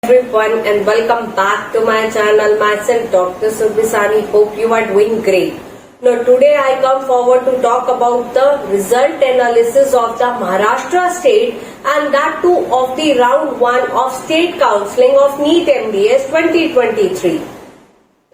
Everyone and welcome back to my channel. Myself Dr. Surbisani. Hope you are doing great. Now today I come forward to talk about the result analysis of the Maharashtra state and that too of the round 1 of state counselling of NEET MDS 2023.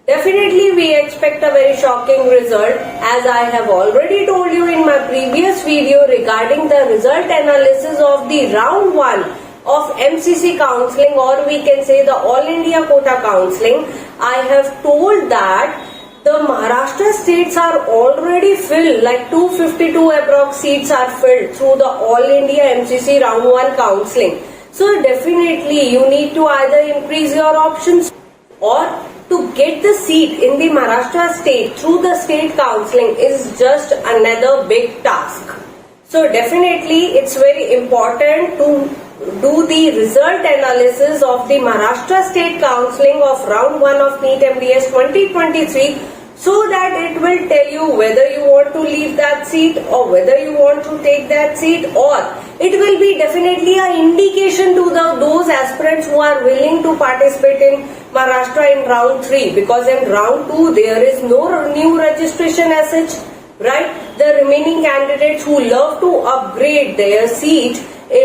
Definitely we expect a very shocking result, as I have already told you in my previous video regarding the result analysis of the round 1 of MCC counselling, or we can say the All India Quota counselling. I have told that the Maharashtra states are already filled, like 252 approx seats are filled through the All India MCC round 1 counselling. So definitely you need to either increase your options or to get the seat in the Maharashtra state through the state counselling is just another big task. So definitely it's very important to do the result analysis of the Maharashtra state counselling of round 1 of NEET MDS 2023, so that it will tell you whether you want to leave that seat or whether you want to take that seat, or it will be definitely an indication to those aspirants who are willing to participate in Maharashtra in round 3, because in round 2 there is no new registration as such, right? The remaining candidates who love to upgrade their seat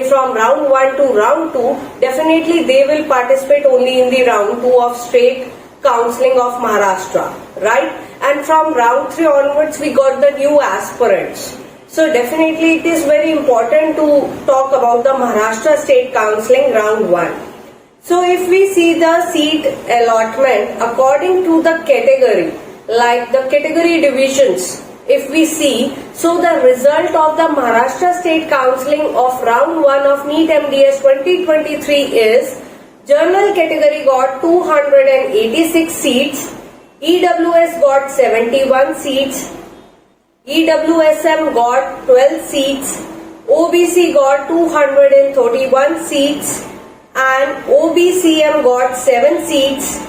from round 1 to round 2, definitely they will participate only in the round 2 of state counselling of Maharashtra, right? And from round 3 onwards we got the new aspirants. So definitely it is very important to talk about the Maharashtra state counselling round 1. So if we see the seat allotment according to the category, like the category divisions, if we see, so the result of the Maharashtra state counselling of round 1 of NEET MDS 2023 is: General category got 286 seats, EWS got 71 seats, EWSM got 12 seats, OBC got 231 seats, and OBCM got 7 seats,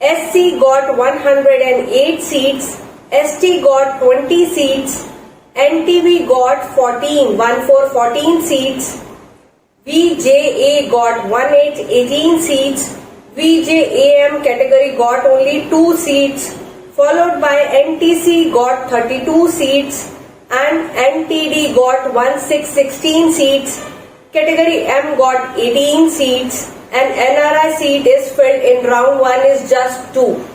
SC got 108 seats, ST got 20 seats, NTV got 14 seats, VJA got 18 seats, VJAM category got only 2 seats, followed by NTC got 32 seats, and NTD got 16 seats, category M got 18 seats, and NRI seat is filled in round 1 is just 2.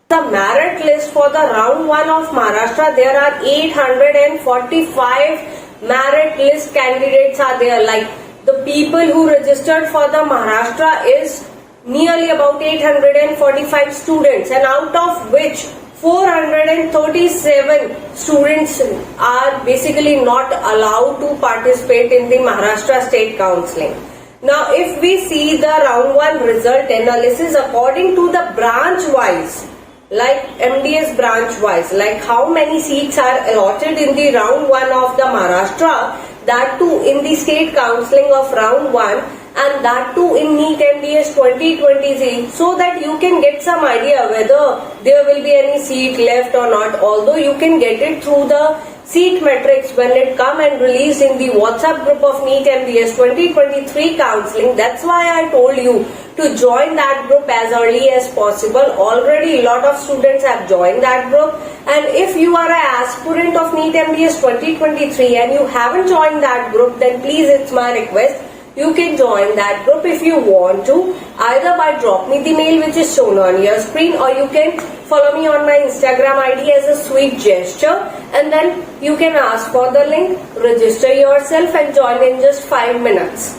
The merit list for the round 1 of Maharashtra, there are 845 merit list candidates are there. Like the people who registered for the Maharashtra is nearly about 845 students, and out of which 437 students are basically not allowed to participate in the Maharashtra state counselling. Now if we see the round 1 result analysis according to the branch wise, like MDS branch wise, like how many seats are allotted in the round 1 of the Maharashtra, that too in the state counselling of round 1, and that too in NEET MDS 2023, so that you can get some idea whether there will be any seat left or not, although you can get it through the seat matrix when it come and released in the WhatsApp group of NEET MDS 2023 counselling. That's why I told you to join that group as early as possible. Already a lot of students have joined that group, and if you are an aspirant of NEET MDS 2023 and you haven't joined that group, then please, it's my request, you can join that group if you want to, either by drop me the mail which is shown on your screen, or you can follow me on my Instagram ID as a sweet gesture, and then you can ask for the link, register yourself and join in just 5 minutes.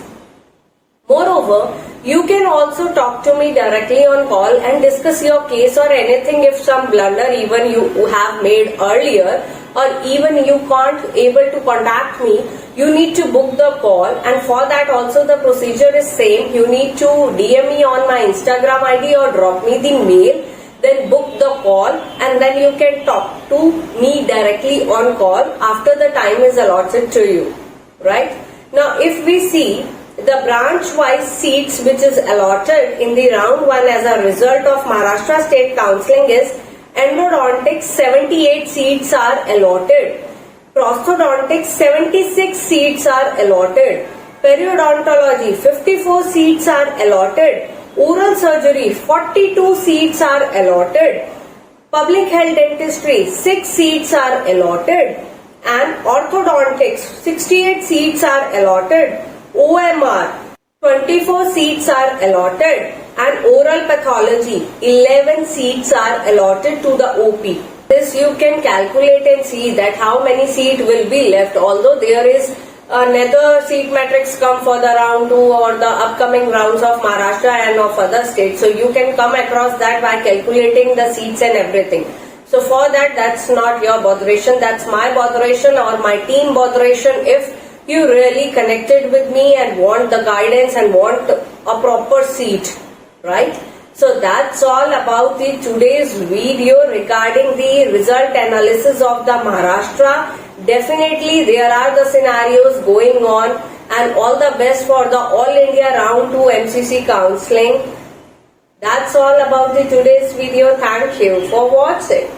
Moreover, you can also talk to me directly on call and discuss your case or anything if some blunder even you have made earlier, or even you can't able to contact me, you need to book the call, and for that also the procedure is same. You need to DM me on my Instagram ID or drop me the mail, then book the call, and then you can talk to me directly on call after the time is allotted to you, right? Now if we see the branch wise seats which is allotted in the round 1 as a result of Maharashtra state counselling is: endodontics 78 seats are allotted, prosthodontics 76 seats are allotted, Periodontology, 54 seats are allotted. Oral surgery, 42 seats are allotted. Public health dentistry, 6 seats are allotted. And orthodontics, 68 seats are allotted. OMR, 24 seats are allotted. And oral pathology, 11 seats are allotted to the OP. This you can calculate and see that how many seats will be left, although there is another seat matrix come for the round 2 or the upcoming rounds of Maharashtra and of other states. So you can come across that by calculating the seats and everything. So for that, that's not your botheration, that's my botheration or my team botheration. If you really connected with me and want the guidance and want a proper seat, right? So that's all about the today's video regarding the result analysis of the Maharashtra. Definitely there are the scenarios going on, and all the best for the All India Round 2 MCC counseling. That's all about the today's video. Thank you for watching.